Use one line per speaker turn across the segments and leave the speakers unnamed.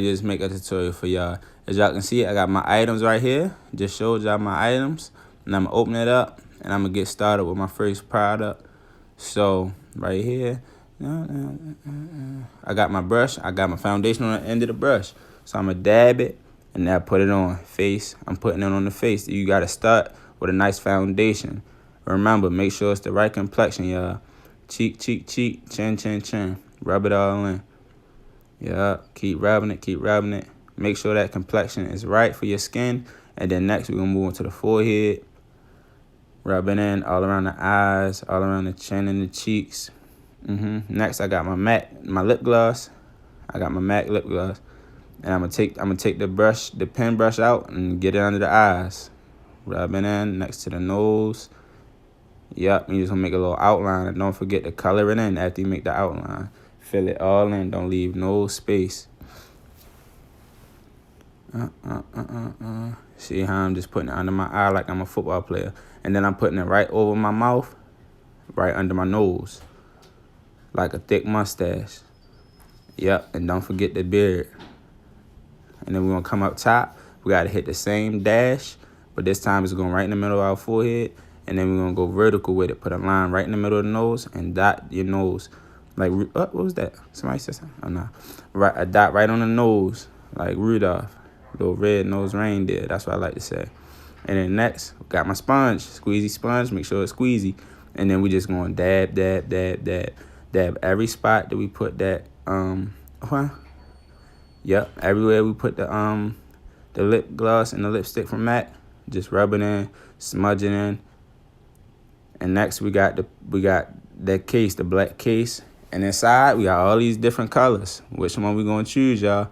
Just make a tutorial for y'all. As y'all can see, I got my items right here. Just showed y'all my items. And I'm going to open it up. And I'm going to get started with my first product. So, right here. I got my brush. I got my foundation on the end of the brush. So, I'm going to dab it. And then I put it on face. I'm putting it on the face. You got to start with a nice foundation. Remember, make sure it's the right complexion, y'all. Cheek, cheek, cheek. Chin, chin, chin. Rub it all in. Yeah, keep rubbing it. Make sure that complexion is right for your skin. And then next, we're going to move on to the forehead. Rub it in all around the eyes, all around the chin and the cheeks. Next, I got my lip gloss. I got my MAC lip gloss. And I'm gonna take the pen brush out and get it under the eyes. Rub it in next to the nose. Yep, you just gonna make a little outline. And don't forget to color it in after you make the outline. Fill it all in. Don't leave no space. See how I'm just putting it under my eye like I'm a football player. And then I'm putting it right over my mouth, right under my nose, like a thick mustache. Yep, and don't forget the beard. And then we're going to come up top. We got to hit the same dash, but this time it's going right in the middle of our forehead. And then we're going to go vertical with it. Put a line right in the middle of the nose and dot your nose. Like, what was that? Somebody said something? Oh, no. Right, a dot right on the nose, like Rudolph. Little red-nosed reindeer. That's what I like to say. And then next, got my sponge. Squeezy sponge. Make sure it's squeezy. And then we just going dab, dab, dab, dab. Dab every spot that we put that, Yep, everywhere we put the lip gloss and the lipstick from MAC. Just rub it in, smudge it in. And next we got that case, the black case. And inside we got all these different colors. Which one we gonna choose, y'all?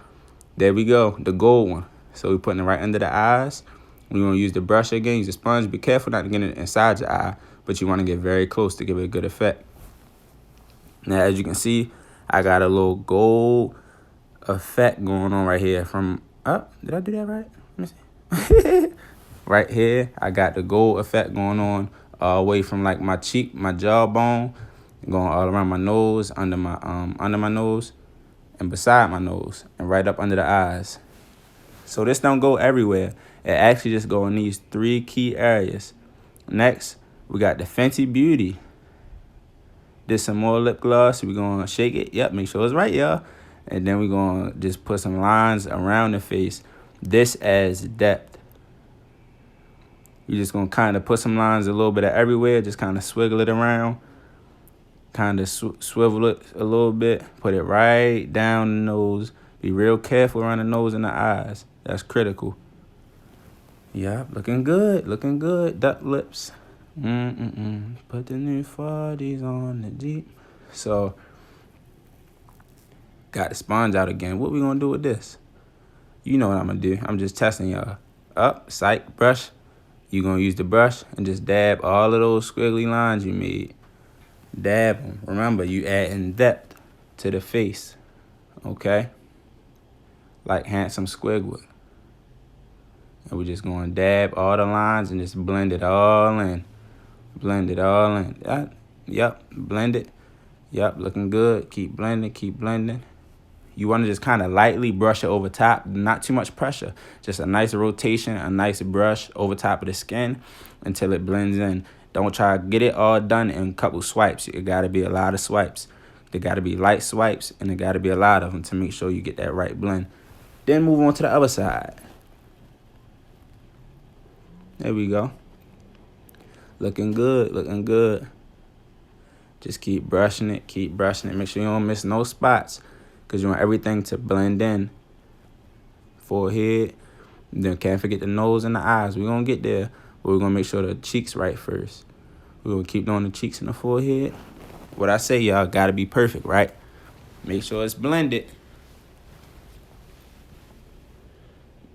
There we go, the gold one. So we're putting it right under the eyes. We're going to use the brush again, use the sponge. Be careful not to get it inside your eye, but you want to get very close to give it a good effect. Now, as you can see, I got a little gold effect going on right here from, did I do that right? Let me see. Right here, I got the gold effect going on all the way from like my cheek, my jawbone, going all around my nose, under my nose, and beside my nose, and right up under the eyes. So this don't go everywhere. It actually just go in these 3 key areas. Next, we got the Fenty Beauty. Did some more lip gloss. We're going to shake it. Yep, make sure it's right, y'all. And then we're going to just put some lines around the face. This adds depth. You're just going to kind of put some lines a little bit of everywhere. Just kind of swiggle it around. Kind of swivel it a little bit. Put it right down the nose. Be real careful around the nose and the eyes. That's critical. Yeah, looking good. Looking good. Duck lips. Put the new 40s on the Jeep. So, got the sponge out again. What we going to do with this? You know what I'm going to do. I'm just testing y'all. Up, psych, brush. You're going to use the brush and just dab all of those squiggly lines you made. Dab them. Remember, you adding depth to the face. Okay? Like handsome Squidward. And we're just going to dab all the lines and just blend it all in. Blend it all in. Yep, blend it. Yep, looking good. Keep blending, keep blending. You want to just kind of lightly brush it over top. Not too much pressure. Just a nice rotation, a nice brush over top of the skin until it blends in. Don't try to get it all done in a couple swipes. It got to be a lot of swipes. There got to be light swipes, and there got to be a lot of them to make sure you get that right blend. Then move on to the other side. There we go. Looking good, looking good. Just keep brushing it, keep brushing it. Make sure you don't miss no spots because you want everything to blend in. Forehead. Then can't forget the nose and the eyes. We're going to get there, but we're going to make sure the cheeks right first. We're going to keep doing the cheeks and the forehead. What I say, y'all, got to be perfect, right? Make sure it's blended.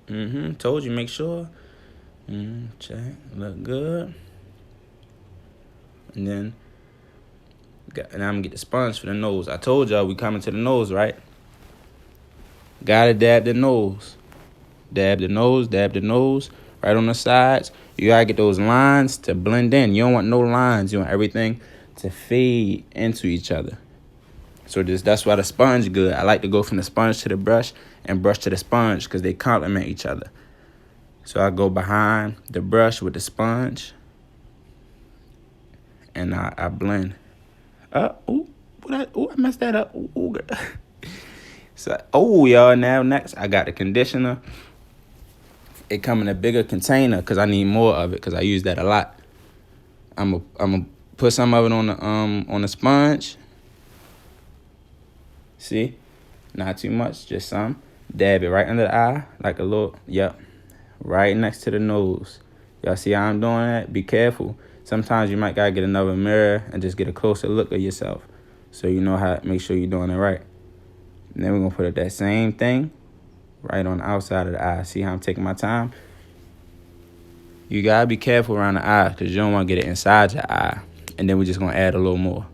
Told you, make sure. Check. Look good. And then, now I'm going to get the sponge for the nose. I told y'all we coming to the nose, right? Gotta dab the nose. Dab the nose, right on the sides. You gotta get those lines to blend in. You don't want no lines. You want everything to fade into each other. So that's why the sponge good. I like to go from the sponge to the brush and brush to the sponge because they complement each other. So I go behind the brush with the sponge and I blend. I messed that up. Ooh. So, y'all, now next I got the conditioner. It come in a bigger container because I need more of it because I use that a lot. I'm gonna put some of it on the sponge. See, not too much, just some. Dab it right under the eye, like a little. Yep, right next to the nose. Y'all see how I'm doing that? Be careful. Sometimes you might gotta get another mirror and just get a closer look of yourself, so you know how to make sure you're doing it right. And then we're gonna put that same thing right on the outside of the eye. See how I'm taking my time? You gotta be careful around the eye because you don't want to get it inside your eye. And then we're just gonna add a little more.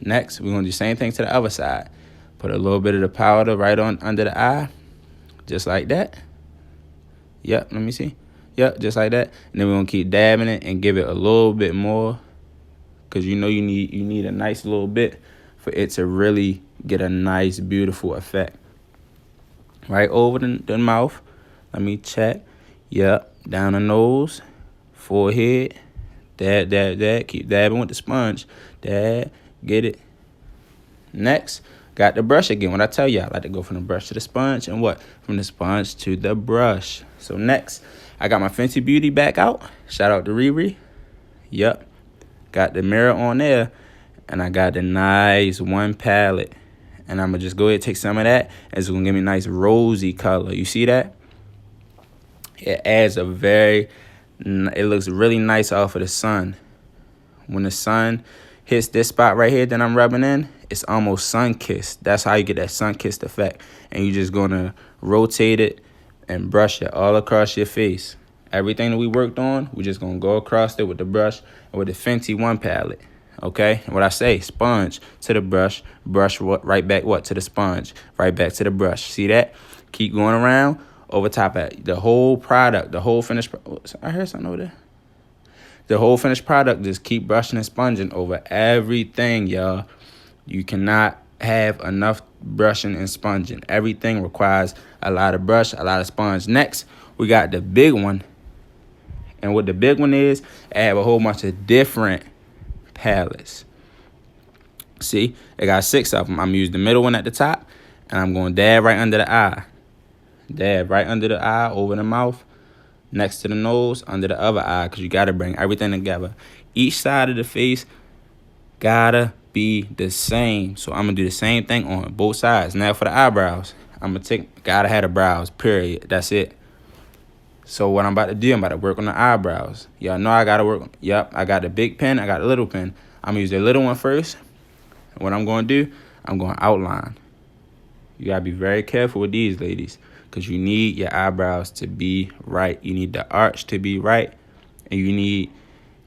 Next, we're gonna do the same thing to the other side. Put a little bit of the powder right on under the eye, just like that. Yep, let me see. Yep, just like that. And then we're gonna keep dabbing it and give it a little bit more, because you need a nice little bit for it to really get a nice, beautiful effect. Right over the mouth. Let me check. Yep, down the nose, forehead. Dab. Keep dabbing with the sponge. Dab, get it. Next, got the brush again. When I tell you, I like to go from the brush to the sponge, and what? From the sponge to the brush. So next, I got my Fenty Beauty back out. Shout out to Riri. Yep. Got the mirror on there, and I got the nice one palette. And I'm going to just go ahead and take some of that, and it's going to give me a nice rosy color. You see that? It adds it looks really nice off of the sun. When the sun hits this spot right here that I'm rubbing in, it's almost sun-kissed. That's how you get that sun-kissed effect. And you're just going to rotate it and brush it all across your face. Everything that we worked on, we're just going to go across it with the brush and with the Fenty One palette. Okay? And what I say, sponge to the brush right back to the sponge, right back to the brush. See that? Keep going around over top of it. The whole product, the whole finished I heard something over there. The whole finished product, just keep brushing and sponging over everything, y'all. You cannot have enough brushing and sponging. Everything requires a lot of brush, a lot of sponge. Next, we got the big one. And what the big one is, I have a whole bunch of different palettes. See, I got 6 of them. I'm using the middle one at the top, and I'm going to dab right under the eye. Dab right under the eye, over the mouth, next to the nose, under the other eye, because you got to bring everything together. Each side of the face gotta be the same. So I'm going to do the same thing on both sides. Now for the eyebrows, gotta have the brows, period. That's it. So what I'm about to do, I'm about to work on the eyebrows. Y'all know I got to work. Yep, I got the big pen. I got the little pen. I'm going to use the little one first. And what I'm going to do, I'm going to outline. You got to be very careful with these, ladies, because you need your eyebrows to be right. You need the arch to be right, and you need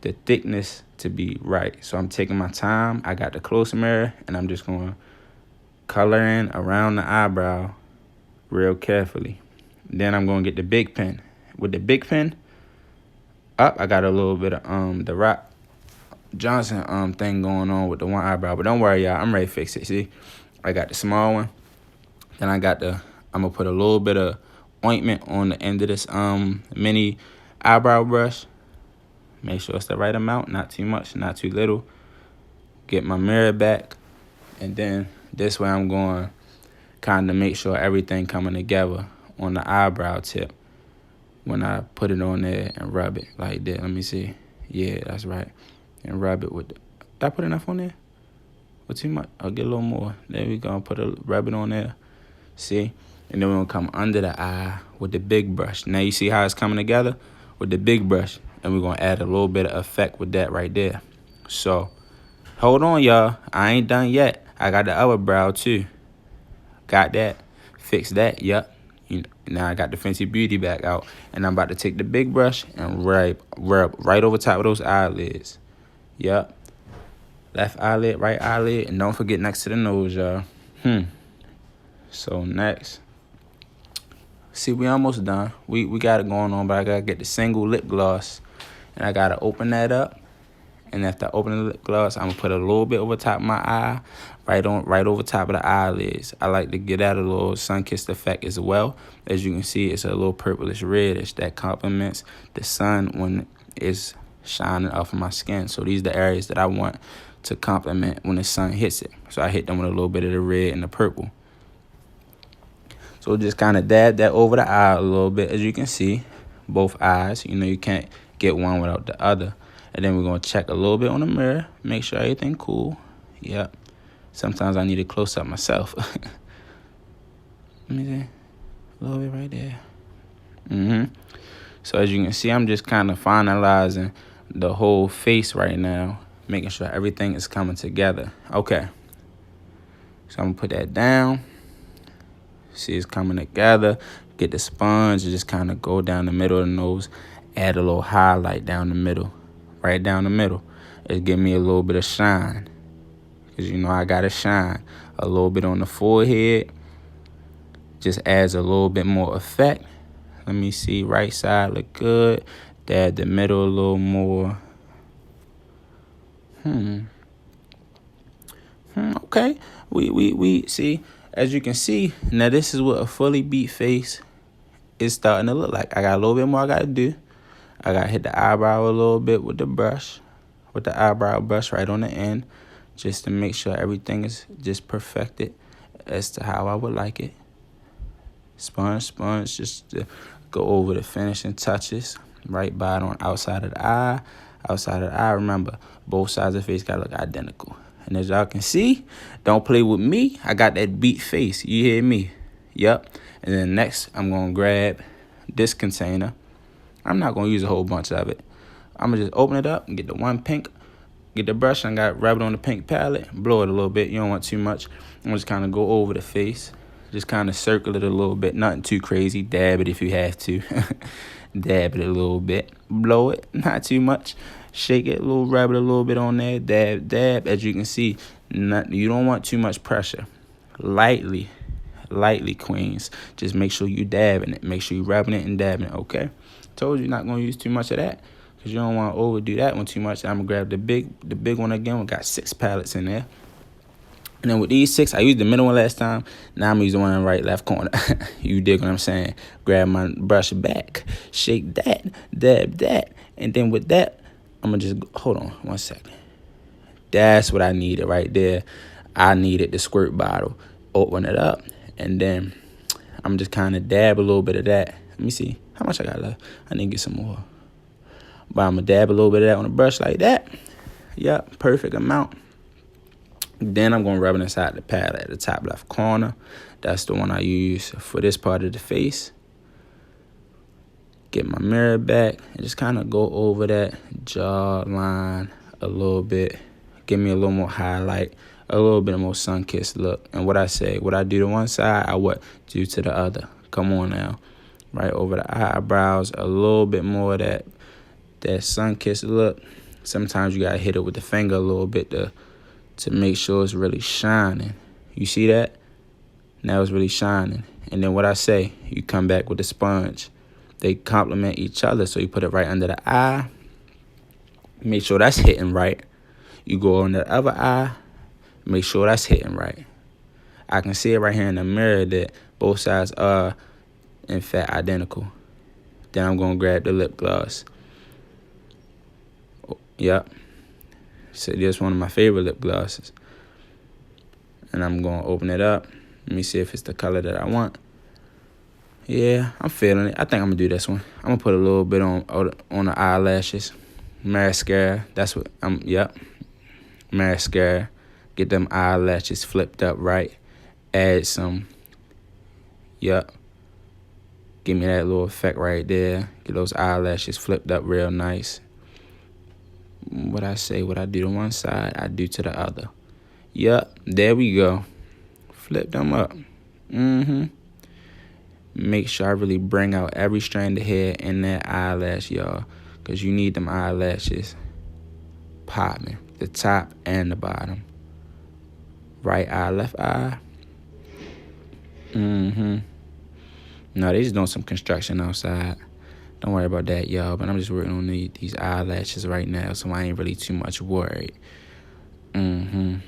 the thickness to be right. So I'm taking my time. I got the closer mirror, and I'm just going to color in around the eyebrow real carefully. Then I'm going to get the big pen. With the big pen, I got a little bit of the Rock Johnson thing going on with the one eyebrow. But don't worry, y'all. I'm ready to fix it. See? I got the small one. Then I'm going to put a little bit of ointment on the end of this mini eyebrow brush. Make sure it's the right amount. Not too much, not too little. Get my mirror back. And then this way I'm going to kind of make sure everything coming together on the eyebrow tip. When I put it on there and rub it like that. Let me see. Yeah, that's right. And rub it with... Did I put enough on there? Or too much? I'll get a little more. There we go. Rub it on there. See? And then we're going to come under the eye with the big brush. Now you see how it's coming together? With the big brush. And we're going to add a little bit of effect with that right there. So, hold on, y'all. I ain't done yet. I got the other brow, too. Got that. Fix that. Yep. Now I got the Fenty Beauty back out, and I'm about to take the big brush and rub right over top of those eyelids. Yep. Left eyelid, right eyelid, and don't forget next to the nose, y'all. So next, see, we almost done. We got it going on, but I gotta get the single lip gloss, and I gotta open that up, And after I open the lip gloss, I'm gonna put a little bit over top of my eye, right over top of the eyelids. I like to get that a little sun-kissed effect as well. As you can see, it's a little purplish reddish that complements the sun when it's shining off of my skin. So these are the areas that I want to complement when the sun hits it. So I hit them with a little bit of the red and the purple. So just kind of dab that over the eye a little bit. As you can see, both eyes, you can't get one without the other. And then we're going to check a little bit on the mirror, make sure everything cool. Yep. Sometimes I need a close-up myself. Let me see. A little bit right there. So as you can see, I'm just kind of finalizing the whole face right now, making sure everything is coming together. Okay. So I'm going to put that down. See, it's coming together. Get the sponge and just kind of go down the middle of the nose. Add a little highlight down the middle. Right down the middle. It give me a little bit of shine. Because I got to shine. A little bit on the forehead. Just adds a little bit more effect. Let me see. Right side look good. Dab the middle a little more. Okay. We see. As you can see, now this is what a fully beat face is starting to look like. I got a little bit more I got to do. I got to hit the eyebrow a little bit with the brush. With the eyebrow brush right on the end. Just to make sure everything is just perfected as to how I would like it. Sponge, just to go over the finishing touches. Right by it on outside of the eye. Outside of the eye, remember, both sides of the face got to look identical. And as y'all can see, don't play with me. I got that beat face. You hear me? Yep. And then next, I'm going to grab this container. I'm not going to use a whole bunch of it. I'm going to just open it up and get the one pink. Get the brush and rub it on the pink palette. Blow it a little bit. You don't want too much. I'm just kind of go over the face. Just kind of circle it a little bit. Nothing too crazy. Dab it if you have to. Dab it a little bit. Blow it. Not too much. Shake it a little. Rub it a little bit on there. Dab. As you can see, you don't want too much pressure. Lightly, queens. Just make sure you dabbing it. Make sure you rubbing it and dabbing it, okay? Told you not going to use too much of that. Because you don't want to overdo that one too much. I'm going to grab the big one again. We got 6 palettes in there. And then with these 6, I used the middle one last time. Now I'm going to use the one in the right, left corner. You dig what I'm saying? Grab my brush back. Shake that. Dab that. And then with that, I'm going to just, hold on 1 second. That's what I needed right there. I needed the squirt bottle. Open it up. And then I'm just kind of dab a little bit of that. Let me see. How much I got left? I need to get some more. But I'm going to dab a little bit of that on the brush like that. Yep, perfect amount. Then I'm going to rub it inside the palette at the top left corner. That's the one I use for this part of the face. Get my mirror back and just kind of go over that jawline a little bit. Give me a little more highlight, a little bit more sun-kissed look. And what I do to one side, I do to the other. Come on now. Right over the eyebrows, a little bit more of that sun-kissed look. Sometimes you got to hit it with the finger a little bit to make sure it's really shining. You see that? Now it's really shining. And then what you come back with the sponge. They complement each other, so you put it right under the eye. Make sure that's hitting right. You go on the other eye. Make sure that's hitting right. I can see it right here in the mirror that both sides are, in fact, identical. Then I'm going to grab the lip gloss. Yep. So this is one of my favorite lip glosses. And I'm going to open it up. Let me see if it's the color that I want. Yeah, I'm feeling it. I think I'm going to do this one. I'm going to put a little bit on the eyelashes. Mascara. That's what yep. Mascara. Get them eyelashes flipped up right. Add some. Yep. Give me that little effect right there. Get those eyelashes flipped up real nice. What I do to one side, I do to the other. Yep, there we go. Flip them up. Make sure I really bring out every strand of hair in that eyelash, y'all. Because you need them eyelashes popping. The top and the bottom. Right eye, left eye. No, they just doing some construction outside. Don't worry about that, y'all. But I'm just working on these eyelashes right now, so I ain't really too much worried. And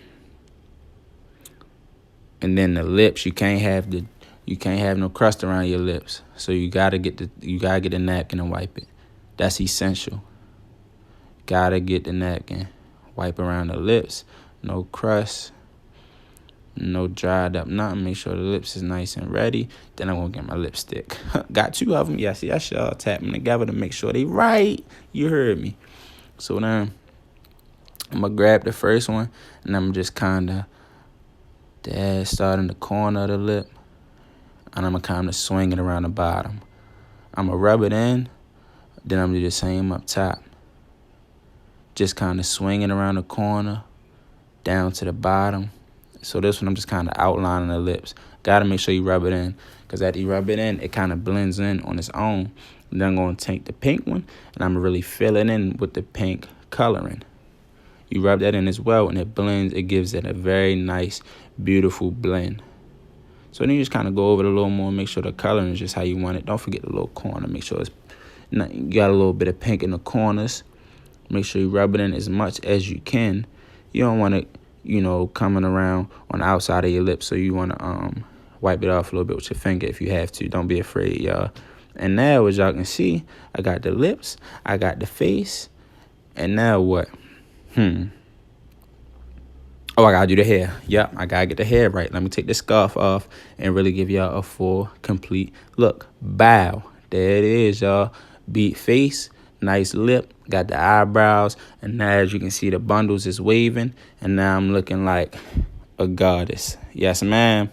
then the lips, you can't have no crust around your lips. So you gotta get the napkin and wipe it. That's essential. Gotta get the napkin, wipe around the lips, no crust, no dried up nothing. Make sure the lips is nice and ready. Then I'm gonna get my lipstick. Got 2 of them. Yeah, see, I should all tap them together to make sure they right. You heard me. So now I'm gonna grab the first one, and I'm just kinda start in the corner of the lip, and I'm gonna kinda swing it around the bottom. I'm gonna rub it in, then I'm gonna do the same up top. Just kind of swinging around the corner, down to the bottom. So this one, I'm just kind of outlining the lips. Got to make sure you rub it in, because after you rub it in, it kind of blends in on its own. And then I'm going to take the pink one, and I'm going to really fill it in with the pink coloring. You rub that in as well, and it blends. It gives it a very nice, beautiful blend. So then you just kind of go over it a little more, make sure the coloring is just how you want it. Don't forget the little corner. Make sure you got a little bit of pink in the corners. Make sure you rub it in as much as you can. You don't want it, coming around on the outside of your lips. So you want to wipe it off a little bit with your finger if you have to. Don't be afraid, y'all. And now, as y'all can see, I got the lips, I got the face, and now what? Oh, I gotta do the hair. Yep, I gotta get the hair right. Let me take the scarf off and really give y'all a full, complete look. Bow. There it is, y'all. Beat face. Nice lip, got the eyebrows, and now as you can see, the bundles is waving, and now I'm looking like a goddess. Yes, ma'am.